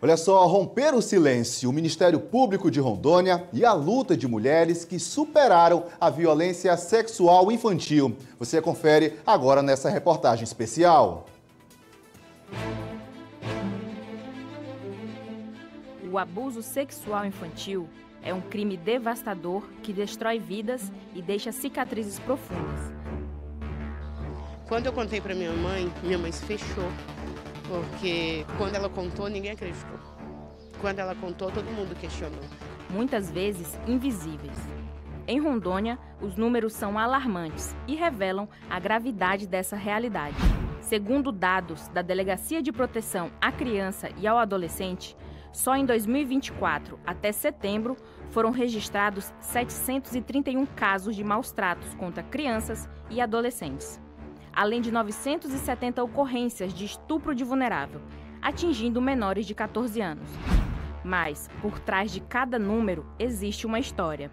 Olha só, romper o silêncio, o Ministério Público de Rondônia e a luta de mulheres que superaram a violência sexual infantil. Você confere agora nessa reportagem especial. O abuso sexual infantil é um crime devastador que destrói vidas e deixa cicatrizes profundas. Quando eu contei para minha mãe se fechou. Porque quando ela contou, ninguém acreditou. Quando ela contou, todo mundo questionou. Muitas vezes invisíveis. Em Rondônia, os números são alarmantes e revelam a gravidade dessa realidade. Segundo dados da Delegacia de Proteção à Criança e ao Adolescente, só em 2024 até setembro foram registrados 731 casos de maus-tratos contra crianças e adolescentes, além de 970 ocorrências de estupro de vulnerável, atingindo menores de 14 anos. Mas, por trás de cada número, existe uma história.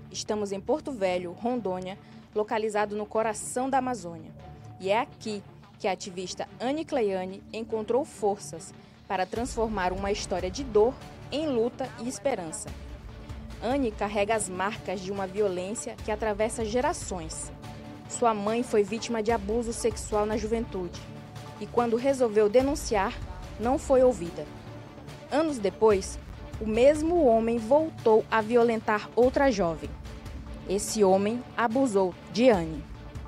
Estamos em Porto Velho, Rondônia, localizado no coração da Amazônia. E é aqui que a ativista Anne Cleiane encontrou forças para transformar uma história de dor em luta e esperança. Anne carrega as marcas de uma violência que atravessa gerações. Sua mãe foi vítima de abuso sexual na juventude e, quando resolveu denunciar, não foi ouvida. Anos depois, o mesmo homem voltou a violentar outra jovem. Esse homem abusou de Anne.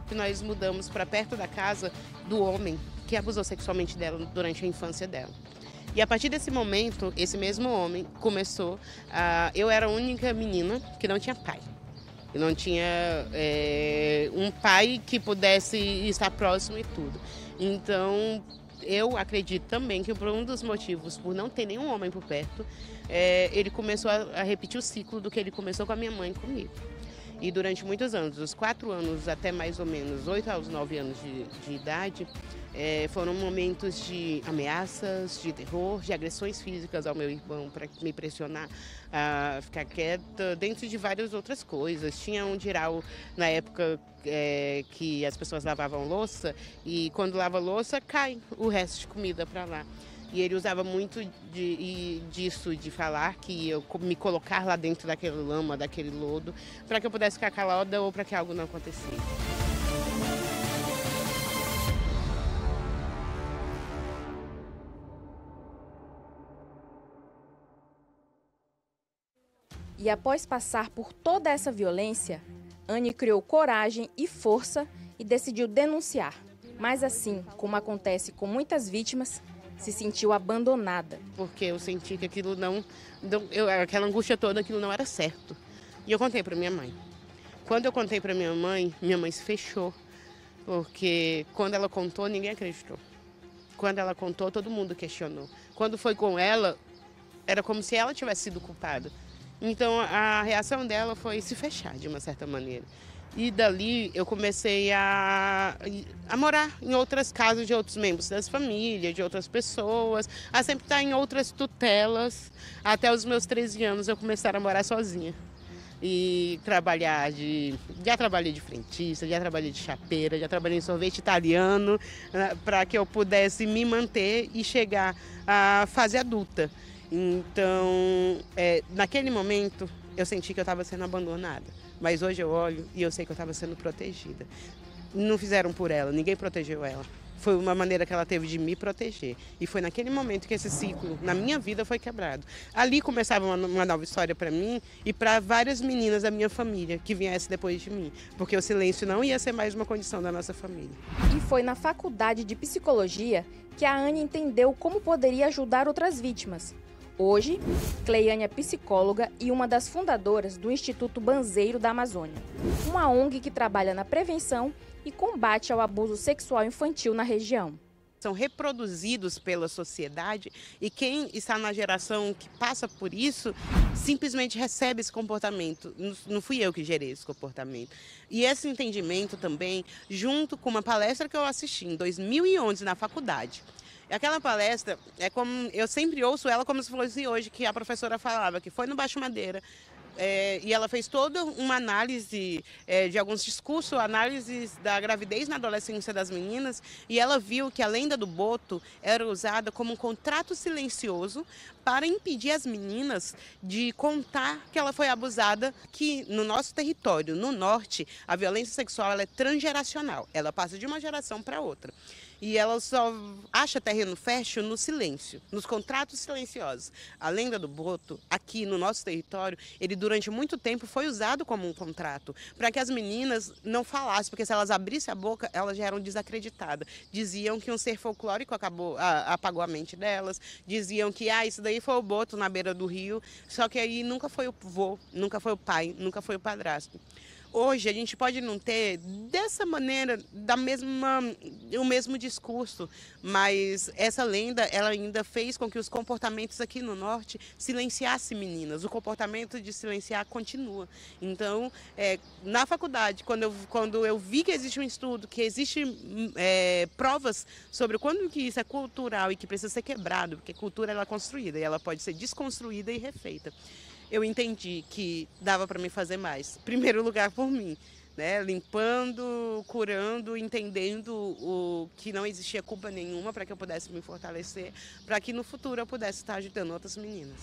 Nós mudamos para perto da casa do homem que abusou sexualmente dela durante a infância dela. E a partir desse momento, esse mesmo homem começou a... Eu era a única menina que não tinha pai. Eu não tinha um pai que pudesse estar próximo e tudo. Então, eu acredito também que por um dos motivos, por não ter nenhum homem por perto, ele começou a repetir o ciclo do que ele começou com a minha mãe e comigo. E durante muitos anos, dos 4 anos até mais ou menos 8 aos 9 anos de idade, foram momentos de ameaças, de terror, de agressões físicas ao meu irmão para me pressionar a ficar quieta, dentro de várias outras coisas. Tinha um diral na época que as pessoas lavavam louça e quando lava louça cai o resto de comida para lá. E ele usava muito disso, de falar que eu me colocar lá dentro daquela lama, daquele lodo, para que eu pudesse ficar calada ou para que algo não acontecesse. E após passar por toda essa violência, Anne criou coragem e força e decidiu denunciar. Mas assim, como acontece com muitas vítimas, se sentiu abandonada. Porque eu senti que aquilo aquela angústia toda, aquilo não era certo. E eu contei para minha mãe. Quando eu contei para minha mãe se fechou. Porque quando ela contou, ninguém acreditou. Quando ela contou, todo mundo questionou. Quando foi com ela, era como se ela tivesse sido culpada. Então a reação dela foi se fechar de uma certa maneira. E dali eu comecei a morar em outras casas de outros membros das famílias, de outras pessoas, a sempre estar em outras tutelas. Até os meus 13 anos eu comecei a morar sozinha. E trabalhar já trabalhei de frentista, já trabalhei de chapeira, já trabalhei em sorvete italiano, para que eu pudesse me manter e chegar à fase adulta. Então, naquele momento, eu senti que eu estava sendo abandonada. Mas hoje eu olho e eu sei que eu estava sendo protegida. Não fizeram por ela, ninguém protegeu ela. Foi uma maneira que ela teve de me proteger. E foi naquele momento que esse ciclo na minha vida foi quebrado. Ali começava uma nova história para mim e para várias meninas da minha família que viessem depois de mim. Porque o silêncio não ia ser mais uma condição da nossa família. E foi na faculdade de psicologia que a Anne entendeu como poderia ajudar outras vítimas. Hoje, Cleiane é psicóloga e uma das fundadoras do Instituto Banzeiro da Amazônia, uma ONG que trabalha na prevenção e combate ao abuso sexual infantil na região. São reproduzidos pela sociedade e quem está na geração que passa por isso simplesmente recebe esse comportamento. Não fui eu que gerei esse comportamento. E esse entendimento também, junto com uma palestra que eu assisti em 2011 na faculdade. Aquela palestra, eu sempre ouço ela como se fosse hoje, que a professora falava, que foi no Baixo Madeira, e ela fez toda uma análise de alguns discursos, análises da gravidez na adolescência das meninas, e ela viu que a lenda do boto era usada como um contrato silencioso para impedir as meninas de contar que ela foi abusada, que no nosso território, no norte, a violência sexual ela é transgeracional, ela passa de uma geração para outra. E ela só acha terreno fértil no silêncio, nos contratos silenciosos. A lenda do boto, aqui no nosso território, ele durante muito tempo foi usado como um contrato, para que as meninas não falassem, porque se elas abrissem a boca, elas já eram desacreditadas. Diziam que um ser folclórico apagou a mente delas, diziam que isso daí foi o boto na beira do rio, só que aí nunca foi o vô, nunca foi o pai, nunca foi o padrasto. Hoje a gente pode não ter dessa maneira o mesmo discurso, mas essa lenda ela ainda fez com que os comportamentos aqui no norte silenciassem meninas. O comportamento de silenciar continua. Então, na faculdade, quando eu vi que existe um estudo, que existe provas sobre quando que isso é cultural e que precisa ser quebrado, porque cultura ela é construída e ela pode ser desconstruída e refeita. Eu entendi que dava para mim fazer mais. Primeiro lugar por mim, né? Limpando, curando, entendendo o que não existia culpa nenhuma para que eu pudesse me fortalecer, para que no futuro eu pudesse estar ajudando outras meninas.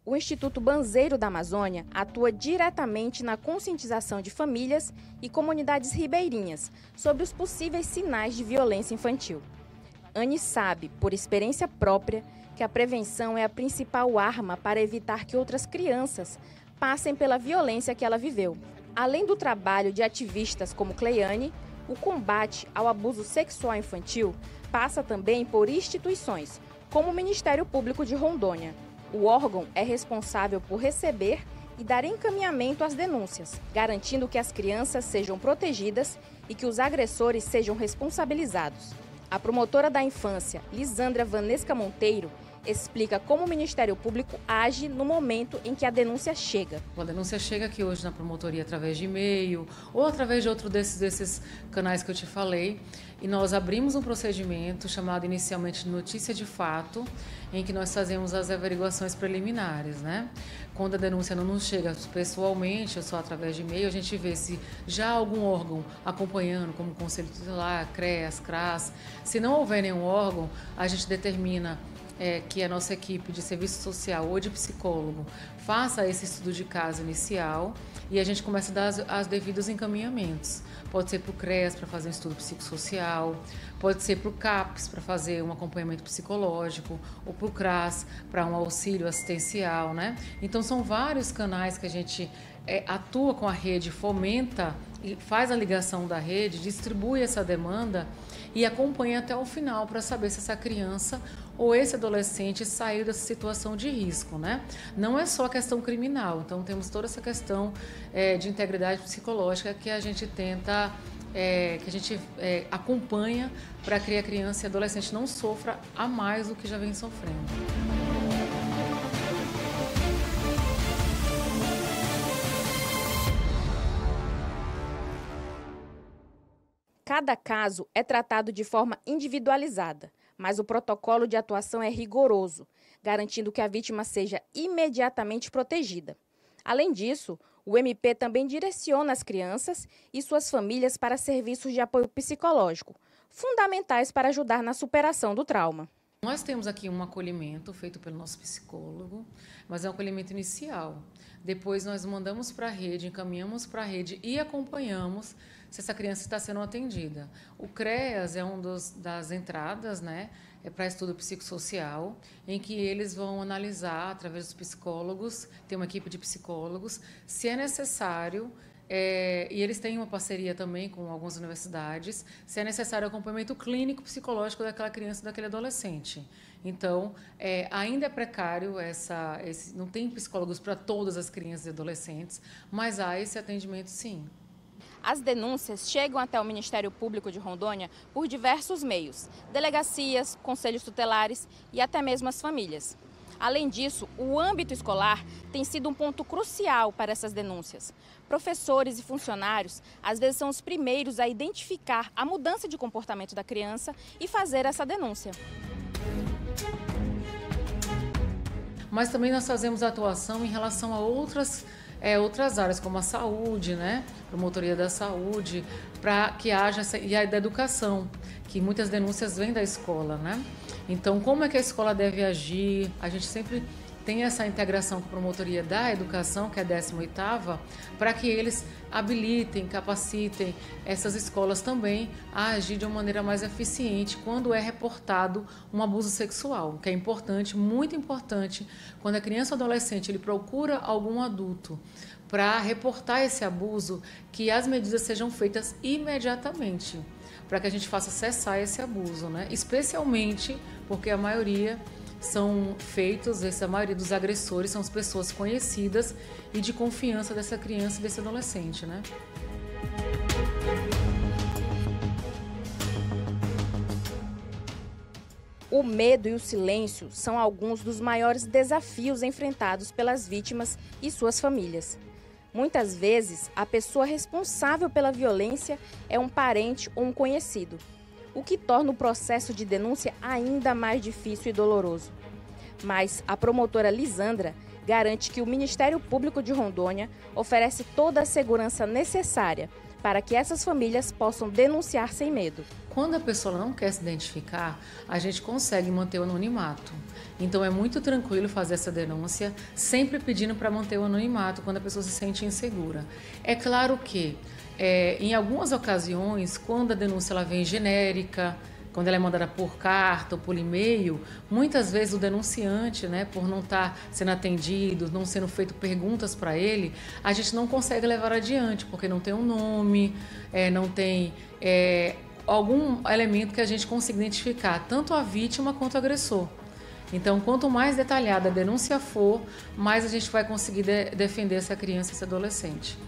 O Instituto Banzeiro da Amazônia atua diretamente na conscientização de famílias e comunidades ribeirinhas sobre os possíveis sinais de violência infantil. Anne sabe, por experiência própria, que a prevenção é a principal arma para evitar que outras crianças passem pela violência que ela viveu. Além do trabalho de ativistas como Cleiane, o combate ao abuso sexual infantil passa também por instituições, como o Ministério Público de Rondônia. O órgão é responsável por receber e dar encaminhamento às denúncias, garantindo que as crianças sejam protegidas e que os agressores sejam responsabilizados. A promotora da infância, Lisandra Vanesca Monteiro, explica como o Ministério Público age no momento em que a denúncia chega. A denúncia chega aqui hoje na promotoria através de e-mail ou através de outro desses canais que eu te falei, e nós abrimos um procedimento chamado inicialmente de notícia de fato, em que nós fazemos as averiguações preliminares, né? Quando a denúncia não nos chega pessoalmente, ou só através de e-mail, a gente vê se já há algum órgão acompanhando, como o Conselho Tutelar, CREAS, CRAS. Se não houver nenhum órgão, a gente determina que a nossa equipe de serviço social ou de psicólogo faça esse estudo de caso inicial e a gente começa a dar os devidos encaminhamentos. Pode ser para o CREAS para fazer um estudo psicossocial, pode ser para o CAPS para fazer um acompanhamento psicológico, ou para o CRAS para um auxílio assistencial, né? Então são vários canais que a gente atua com a rede, fomenta e faz a ligação da rede, distribui essa demanda e acompanha até o final para saber se essa criança ou esse adolescente saiu dessa situação de risco, né? Não é só a questão criminal, então temos toda essa questão de integridade psicológica que a gente tenta, que a gente acompanha para que a criança e adolescente não sofra a mais do que já vem sofrendo. Cada caso é tratado de forma individualizada, mas o protocolo de atuação é rigoroso, garantindo que a vítima seja imediatamente protegida. Além disso, o MP também direciona as crianças e suas famílias para serviços de apoio psicológico, fundamentais para ajudar na superação do trauma. Nós temos aqui um acolhimento feito pelo nosso psicólogo, mas é um acolhimento inicial. Depois nós mandamos para a rede, encaminhamos para a rede e acompanhamos se essa criança está sendo atendida. O CREAS é das entradas, né, para estudo psicossocial, em que eles vão analisar, através dos psicólogos, tem uma equipe de psicólogos, se é necessário, e eles têm uma parceria também com algumas universidades, se é necessário acompanhamento clínico psicológico daquela criança e daquele adolescente. Então, ainda é precário, não tem psicólogos para todas as crianças e adolescentes, mas há esse atendimento sim. As denúncias chegam até o Ministério Público de Rondônia por diversos meios, delegacias, conselhos tutelares e até mesmo as famílias. Além disso, o âmbito escolar tem sido um ponto crucial para essas denúncias. Professores e funcionários, às vezes, são os primeiros a identificar a mudança de comportamento da criança e fazer essa denúncia. Mas também nós fazemos atuação em relação a outras outras áreas, como a saúde, né? Promotoria da saúde, para que haja e a da educação, que muitas denúncias vêm da escola, né? Então, como é que a escola deve agir? A gente sempre tem essa integração com a promotoria da educação, que é a 18ª, para que eles habilitem, capacitem essas escolas também a agir de uma maneira mais eficiente quando é reportado um abuso sexual, que é importante, muito importante, quando a criança ou adolescente ele procura algum adulto para reportar esse abuso, que as medidas sejam feitas imediatamente, para que a gente faça cessar esse abuso, né? Especialmente porque a maioria a maioria dos agressores são as pessoas conhecidas e de confiança dessa criança e desse adolescente, né? O medo e o silêncio são alguns dos maiores desafios enfrentados pelas vítimas e suas famílias. Muitas vezes, a pessoa responsável pela violência é um parente ou um conhecido, o que torna o processo de denúncia ainda mais difícil e doloroso. Mas a promotora Lisandra garante que o Ministério Público de Rondônia oferece toda a segurança necessária para que essas famílias possam denunciar sem medo. Quando a pessoa não quer se identificar, a gente consegue manter o anonimato. Então é muito tranquilo fazer essa denúncia, sempre pedindo para manter o anonimato quando a pessoa se sente insegura. É claro que em algumas ocasiões, quando a denúncia ela vem genérica, quando ela é mandada por carta ou por e-mail, muitas vezes o denunciante, né, por não estar sendo atendido, não sendo feito perguntas para ele, a gente não consegue levar adiante, porque não tem um nome, não tem algum elemento que a gente consiga identificar, tanto a vítima quanto o agressor. Então, quanto mais detalhada a denúncia for, mais a gente vai conseguir defender essa criança e esse adolescente.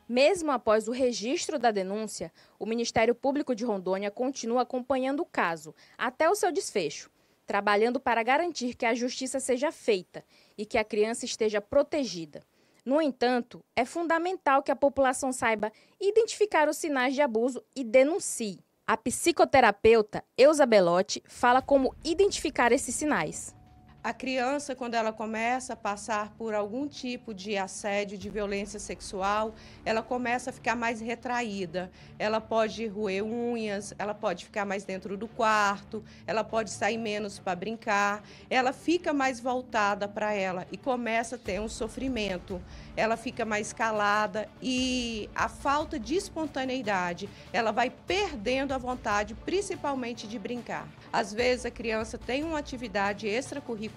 Mesmo após o registro da denúncia, o Ministério Público de Rondônia continua acompanhando o caso até o seu desfecho, trabalhando para garantir que a justiça seja feita e que a criança esteja protegida. No entanto, é fundamental que a população saiba identificar os sinais de abuso e denuncie. A psicoterapeuta Eusa Belotti fala como identificar esses sinais. A criança, quando ela começa a passar por algum tipo de assédio, de violência sexual, ela começa a ficar mais retraída. Ela pode roer unhas, ela pode ficar mais dentro do quarto, ela pode sair menos para brincar, ela fica mais voltada para ela e começa a ter um sofrimento. Ela fica mais calada e a falta de espontaneidade, ela vai perdendo a vontade, principalmente de brincar. Às vezes a criança tem uma atividade extracurricular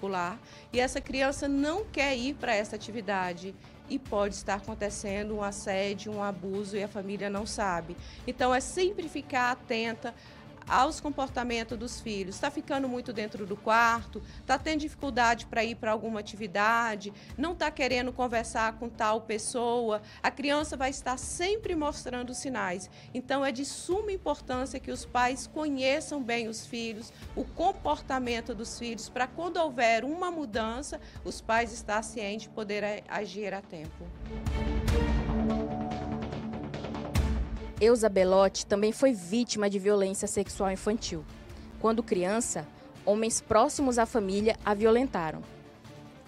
e essa criança não quer ir para essa atividade e pode estar acontecendo um assédio, um abuso e a família não sabe. Então é sempre ficar atenta aos comportamentos dos filhos. Está ficando muito dentro do quarto, está tendo dificuldade para ir para alguma atividade, não está querendo conversar com tal pessoa, a criança vai estar sempre mostrando sinais. Então é de suma importância que os pais conheçam bem os filhos, o comportamento dos filhos, para quando houver uma mudança, os pais estar cientes de poder agir a tempo. Eusa Belotti também foi vítima de violência sexual infantil. Quando criança, homens próximos à família a violentaram.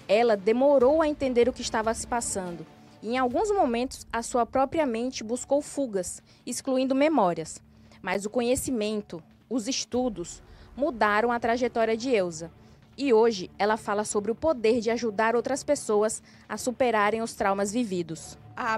Ela demorou a entender o que estava se passando e, em alguns momentos, a sua própria mente buscou fugas, excluindo memórias. Mas o conhecimento, os estudos, mudaram a trajetória de Eusa. E hoje ela fala sobre o poder de ajudar outras pessoas a superarem os traumas vividos.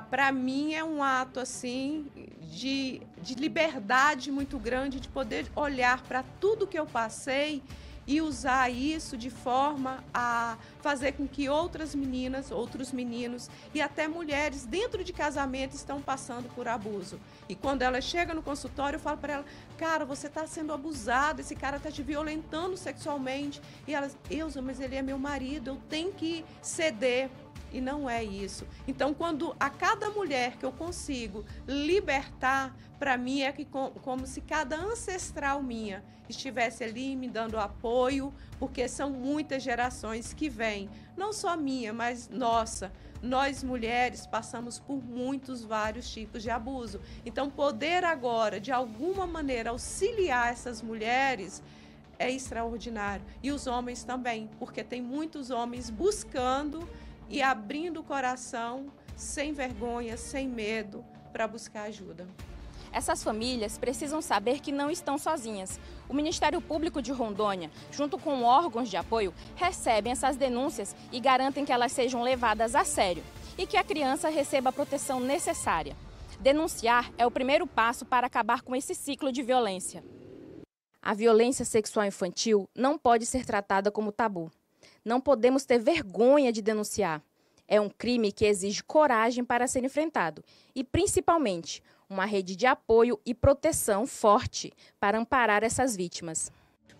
Para mim é um ato assim de liberdade muito grande, de poder olhar para tudo que eu passei e usar isso de forma a fazer com que outras meninas, outros meninos e até mulheres dentro de casamento estão passando por abuso. E quando ela chega no consultório, eu falo para ela, cara, você está sendo abusada, esse cara está te violentando sexualmente. E ela, Eusa, mas ele é meu marido, eu tenho que ceder. E não é isso. Então, quando a cada mulher que eu consigo libertar, para mim é que como se cada ancestral minha estivesse ali me dando apoio, porque são muitas gerações que vêm, não só minha, mas nossa. Nós mulheres passamos por vários tipos de abuso. Então, poder agora, de alguma maneira, auxiliar essas mulheres é extraordinário. E os homens também, porque tem muitos homens buscando e abrindo o coração, sem vergonha, sem medo, para buscar ajuda. Essas famílias precisam saber que não estão sozinhas. O Ministério Público de Rondônia, junto com órgãos de apoio, recebem essas denúncias e garantem que elas sejam levadas a sério e que a criança receba a proteção necessária. Denunciar é o primeiro passo para acabar com esse ciclo de violência. A violência sexual infantil não pode ser tratada como tabu. Não podemos ter vergonha de denunciar. É um crime que exige coragem para ser enfrentado e, principalmente, uma rede de apoio e proteção forte para amparar essas vítimas.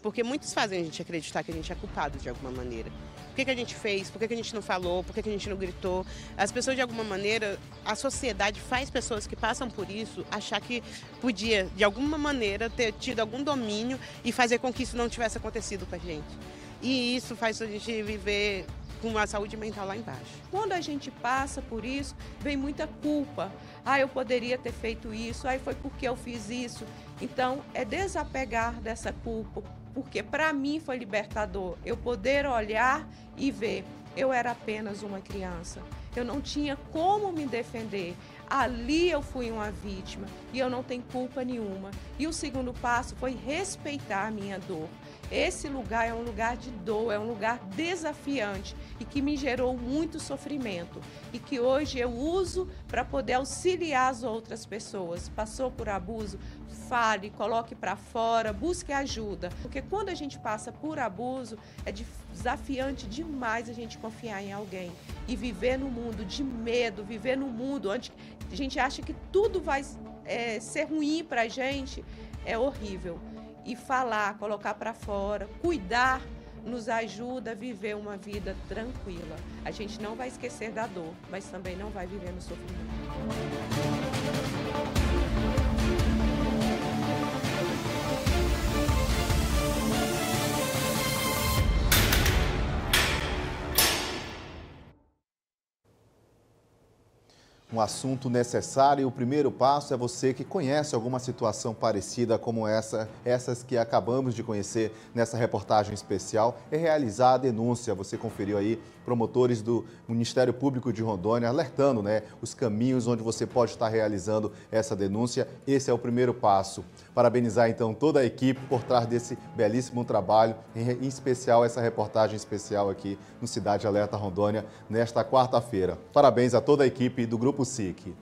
Porque muitos fazem a gente acreditar que a gente é culpado de alguma maneira. Por que a gente fez? Por que a gente não falou? Por que a gente não gritou? As pessoas, de alguma maneira, a sociedade faz pessoas que passam por isso achar que podia, de alguma maneira, ter tido algum domínio e fazer com que isso não tivesse acontecido com a gente. E isso faz a gente viver com uma saúde mental lá embaixo. Quando a gente passa por isso, vem muita culpa. Eu poderia ter feito isso, foi porque eu fiz isso. Então, é desapegar dessa culpa, porque para mim foi libertador eu poder olhar e ver. Eu era apenas uma criança, eu não tinha como me defender. Ali eu fui uma vítima e eu não tenho culpa nenhuma. E o segundo passo foi respeitar a minha dor. Esse lugar é um lugar de dor, é um lugar desafiante e que me gerou muito sofrimento e que hoje eu uso para poder auxiliar as outras pessoas. Passou por abuso? Fale, coloque para fora, busque ajuda. Porque quando a gente passa por abuso, é desafiante demais a gente confiar em alguém e viver no mundo de medo, viver no mundo onde a gente acha que tudo vai ser ruim para a gente, é horrível. E falar, colocar para fora, cuidar, nos ajuda a viver uma vida tranquila. A gente não vai esquecer da dor, mas também não vai viver no sofrimento. Um assunto necessário e o primeiro passo é você que conhece alguma situação parecida como essas que acabamos de conhecer nessa reportagem especial, é realizar a denúncia. Você conferiu aí promotores do Ministério Público de Rondônia alertando, os caminhos onde você pode estar realizando essa denúncia. Esse é o primeiro passo. Parabenizar então toda a equipe por trás desse belíssimo trabalho, em especial essa reportagem especial aqui no Cidade Alerta Rondônia nesta quarta-feira. Parabéns a toda a equipe do Grupo SIC.